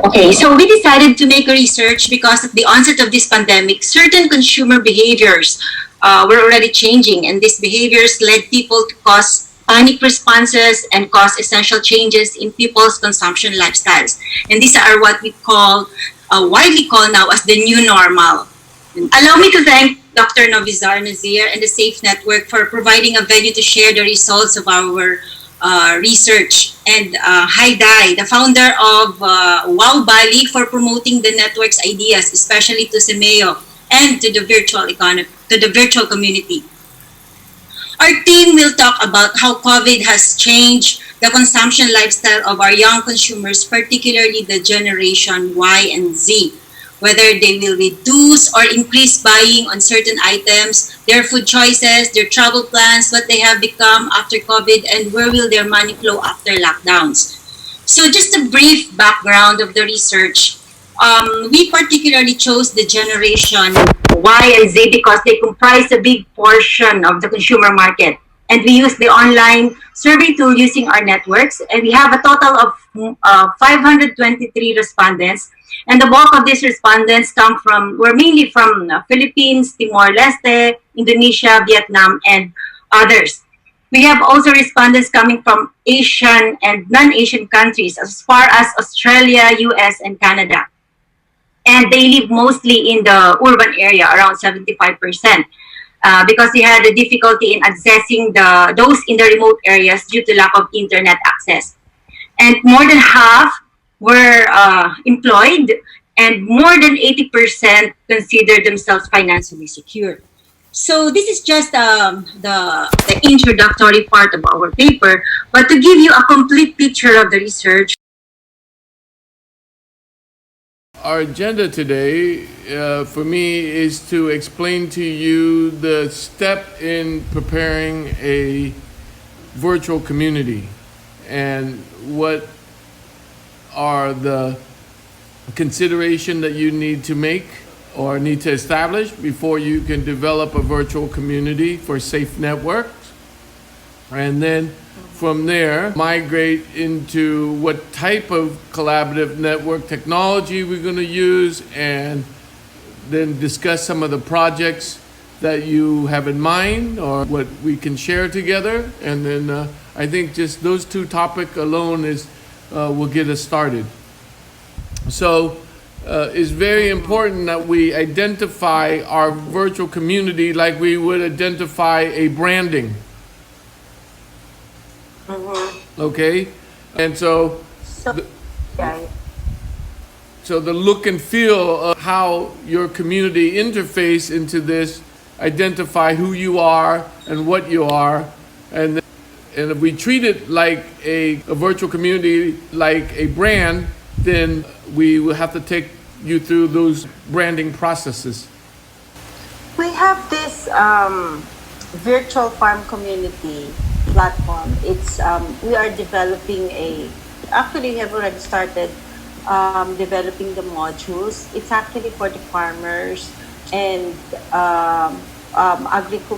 Okay, so we decided to make a research because at the onset of this pandemic, certain consumer behaviors were already changing, and these behaviors led people to cause panic responses and cause essential changes in people's consumption lifestyles. And these are what we call, widely called now as the new normal. Allow me to thank Dr. Novizar Nazir and the SAFE Network for providing a venue to share the results of our research, and Haidai, the founder of Wow Bali, for promoting the network's ideas, especially to Semeo and to the virtual economy, to the virtual community. Our team will talk about how COVID has changed the consumption lifestyle of our young consumers, particularly the generation Y and Z, whether they will reduce or increase buying on certain items, their food choices, their travel plans, what they have become after COVID, and where will their money flow after lockdowns. So just a brief background of the research. We particularly chose the generation Y and Z because they comprise a big portion of the consumer market. And we use the online survey tool using our networks. And we have a total of 523 respondents. And the bulk of these respondents were mainly from Philippines, Timor-Leste, Indonesia, Vietnam, and others. We have also respondents coming from Asian and non-Asian countries as far as Australia, US, and Canada. And they live mostly in the urban area, around 75%, because they had a difficulty in accessing those in the remote areas due to lack of internet access. And more than half were employed, and more than 80% consider themselves financially secure. So this is just the introductory part of our paper, but to give you a complete picture of the research. Our agenda today for me is to explain to you the step in preparing a virtual community and what are the consideration that you need to make or need to establish before you can develop a virtual community for safe networks. And then from there, migrate into what type of collaborative network technology we're going to use, and then discuss some of the projects that you have in mind or what we can share together. And then I think just those two topics alone will get us started. So it's very important that we identify our virtual community like we would identify a branding. Okay? And so the look and feel of how your community interface into this, identify who you are and what you are, and if we treat it like a virtual community, like a brand, then we will have to take you through those branding processes. We have this virtual farm community platform. It's we are developing actually we have already started developing the modules. It's actually for the farmers and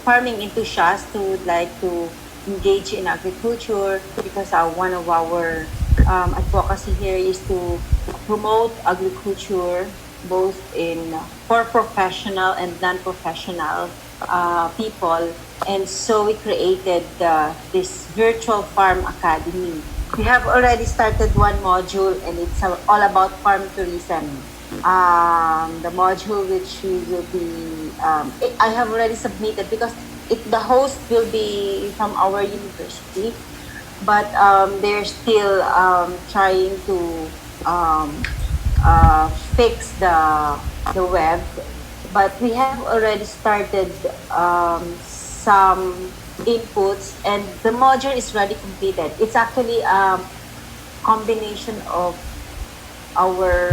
farming enthusiasts who would like to engage in agriculture, because one of our advocacy here is to promote agriculture both for professional and non-professional people. And so we created this virtual farm academy. We have already started one module, and it's all about farm tourism. The module which we will be, I have already submitted because the host will be from our university, but they're still trying to fix the web. But we have already started some inputs, and the module is already completed. It's actually a combination of our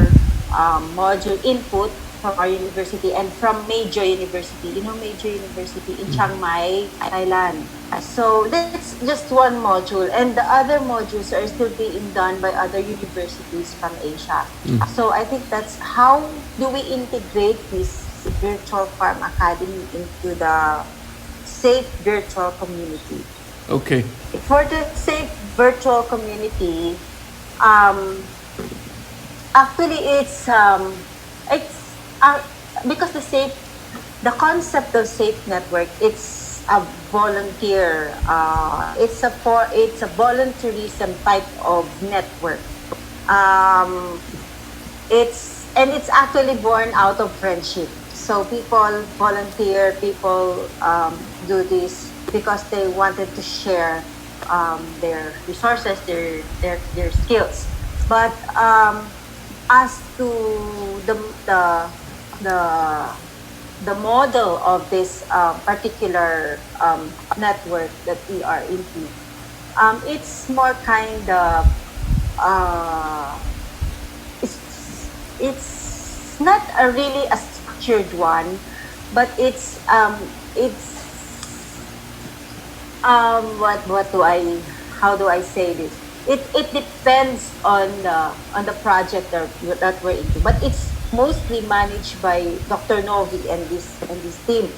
module input from our university and from Major University. You know Major University in Chiang Mai, Thailand. So that's just one module, and the other modules are still being done by other universities from Asia. So I think that's how do we integrate this virtual farm academy into the safe virtual community. Okay. For the safe virtual community, Actually, it's because the concept of safe network, it's a volunteer, it's a volunteerism type of network. Um, it's actually born out of friendship. So people volunteer, people do this because they wanted to share their resources, their skills. But as to the the the the model of this particular network that we are into, it's more kind of uh, it's not a really a structured one, but it's what do I how do I say this? It depends on the project that we're into, but it's mostly managed by Dr. Novi and this team.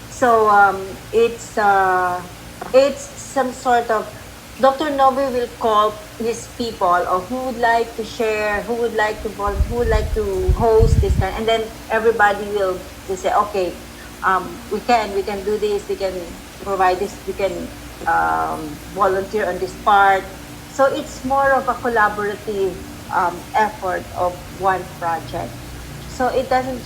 So it's some sort of Dr. Novi will call his people or who would like to share, who would like to host this kind, and then everybody will say, okay, we can do this, we can provide this, we can volunteer on this part. So it's more of a collaborative effort of one project. So it doesn't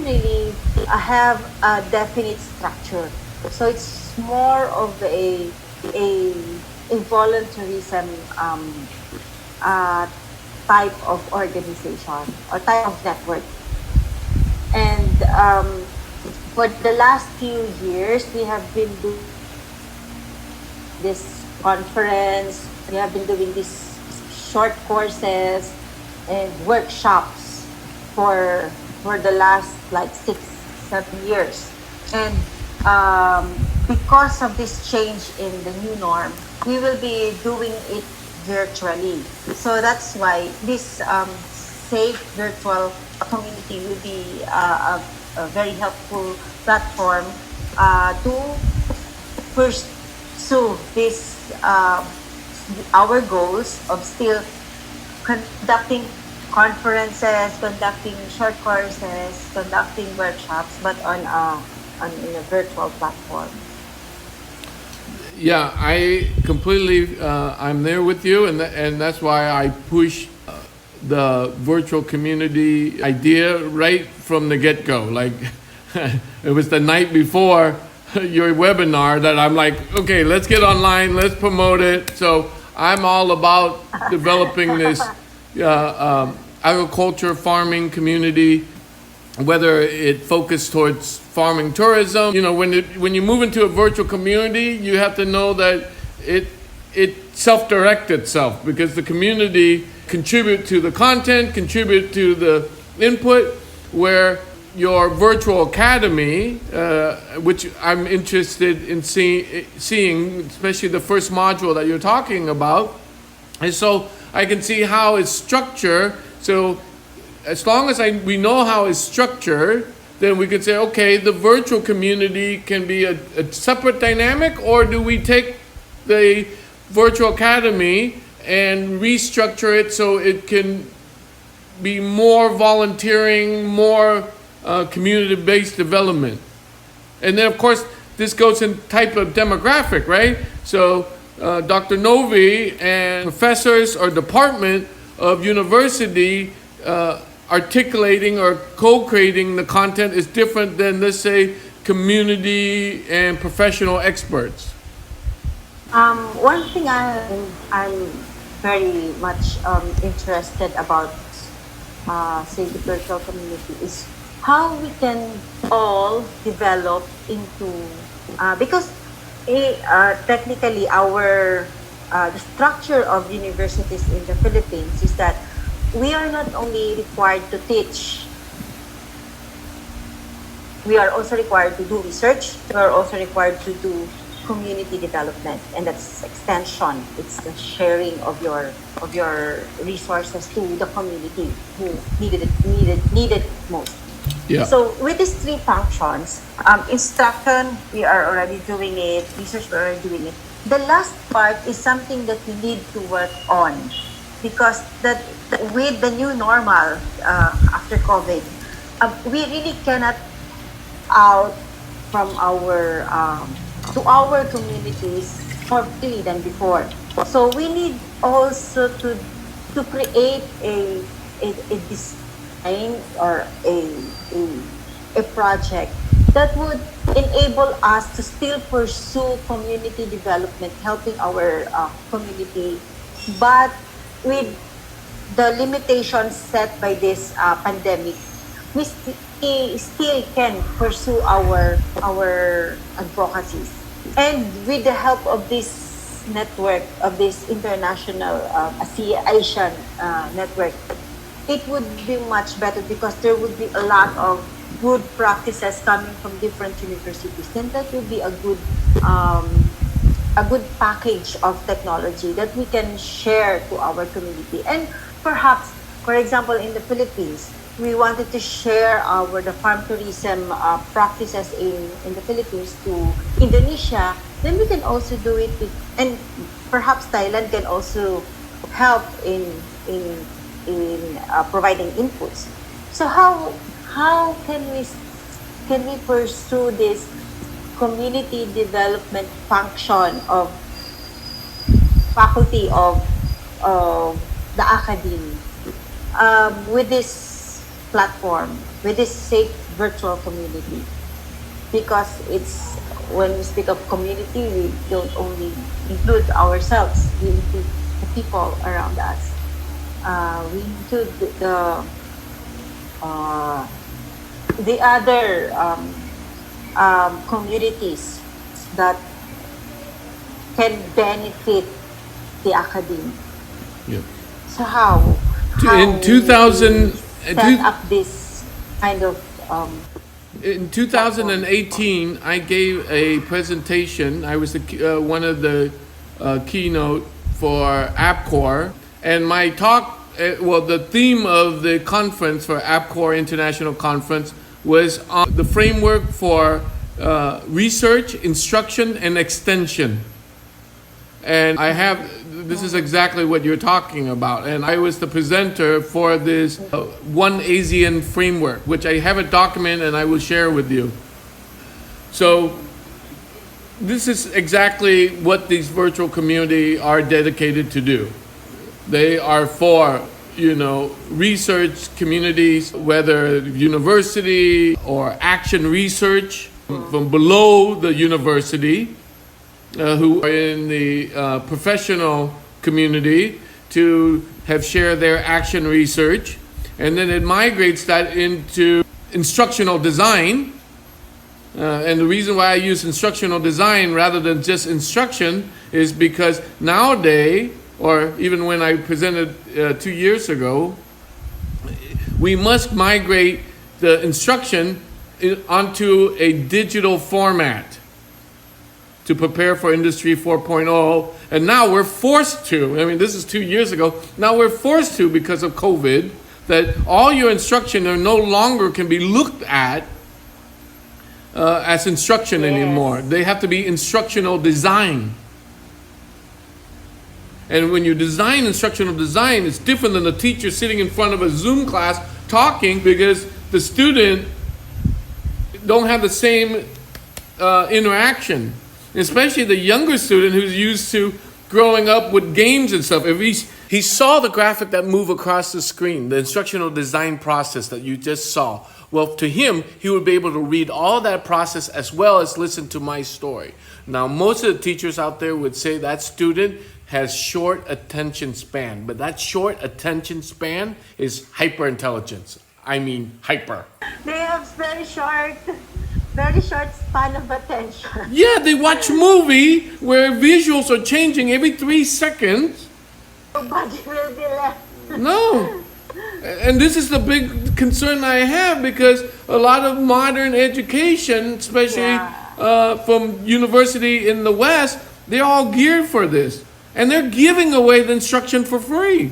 really have a definite structure. So it's more of a, a volunteerism uh, type of organization or type of network. And for the last few years, we have been doing this conference. We have been doing these short courses and workshops for the last like 6 7 years. And because of this change in the new norm, we will be doing it virtually. So that's why this safe virtual community will be a very helpful platform to pursue this our goals of still conducting conferences, conducting short courses, conducting workshops, but on in a virtual platform. Yeah, I completely, I'm there with you, and and that's why I push the virtual community idea right from the get-go. Like, it was the night before your webinar that I'm like, okay, let's get online, let's promote it. So I'm all about developing this agriculture farming community, whether it focused towards farming tourism. You know, when you move into a virtual community, you have to know that it self-directs itself, because the community contribute to the content, contribute to the input, where your virtual academy, which I'm interested in seeing, especially the first module that you're talking about, and so I can see how it's structured. So as long as we know how it's structured, then we can say, okay, the virtual community can be a separate dynamic, or do we take the virtual academy and restructure it so it can be more volunteering, more community-based development. And then, of course, this goes in type of demographic, right? So Dr. Novi and professors or department of university articulating or co-creating the content is different than, let's say, community and professional experts. One thing I'm very much interested about, say, the virtual community is how we can all develop into because technically our the structure of universities in the Philippines is that we are not only required to teach, we are also required to do research, we are also required to do community development, and that's extension. It's the sharing of your resources to the community who needed it most. Yeah. So with these three functions, instruction, we are already doing it, research, we're already doing it. The last part is something that we need to work on. because that with the new normal after COVID, we really cannot out from our to our communities more freely than before. So we need also to create a design or a, a project that would enable us to still pursue community development, helping our community, but with the limitations set by this pandemic, we still can pursue our advocacies. And with the help of this network, of this international Asian network, it would be much better because there would be a lot of good practices coming from different universities. Then that would be um, a good package of technology that we can share to our community. And perhaps, for example, in the Philippines, we wanted to share the farm tourism practices in the Philippines to Indonesia. Then we can also do it, and perhaps Thailand can also help in providing inputs. So how can we pursue this community development function of faculty of the academy with this platform, with this safe virtual community? Because it's when we speak of community, we don't only include ourselves, we include the people around us. We include uh, the other communities that can benefit the academy. Yeah. So how In 2000, we set up this kind of in 2018, I gave a presentation. I was one of the keynote for AppCore, and my talk, well, the theme of the conference for AppCore International Conference was on the framework for research, instruction, and extension. And this is exactly what you're talking about. And I was the presenter for this One ASEAN framework, which I have a document and I will share with you. So this is exactly what these virtual community are dedicated to do. They are for, research communities, whether university or action research from below the university, who are in the professional community to have shared their action research. And then it migrates that into instructional design. And the reason why I use instructional design rather than just instruction is because nowadays, or even when I presented 2 years ago, we must migrate the instruction onto a digital format to prepare for Industry 4.0. And now we're forced to, this is 2 years ago, now we're forced to because of COVID, that all your instruction no longer can be looked at as instruction anymore. They have to be instructional design. And when you design instructional design, it's different than the teacher sitting in front of a Zoom class talking, because the student don't have the same interaction. Especially the younger student who's used to growing up with games and stuff. If he saw the graphic that moved across the screen, the instructional design process that you just saw, well, to him, he would be able to read all that process as well as listen to my story. Now, most of the teachers out there would say that student has short attention span, but that short attention span is hyperintelligence. I mean, hyper. they have very short span of attention. Yeah, they watch movie where visuals are changing every 3 seconds. Nobody will be left. No. And this is the big concern I have, because a lot of modern education, especially from university in the West, they're all geared for this. And they're giving away the instruction for free.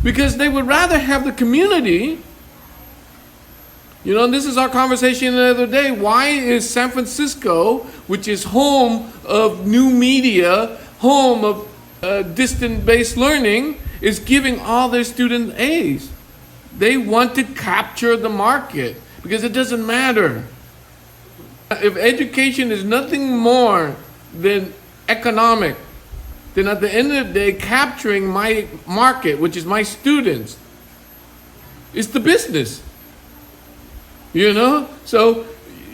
Because they would rather have the community. This is our conversation the other day. Why is San Francisco, which is home of new media, home of distant-based learning is giving all their students A's. They want to capture the market because it doesn't matter. If education is nothing more than economic, then at the end of the day, capturing my market, which is my students, is the business. You know? So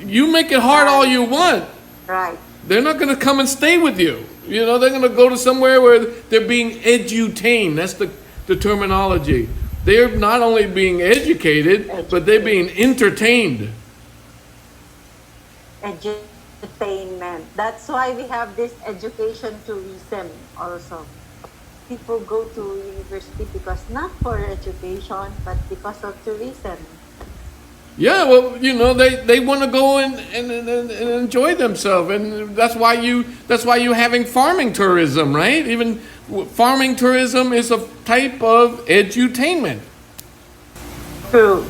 you make it hard all you want. Right. They're not going to come and stay with you. You know, they're going to go to somewhere where they're being edutained. That's the terminology. They're not only being educated, but they're being entertained. Edutainment. That's why we have this education tourism also. People go to university because not for education, but because of tourism. Yeah, well, you know, they want to go and enjoy themselves, and that's why you're having farming tourism, right? Even farming tourism is a type of edutainment. True.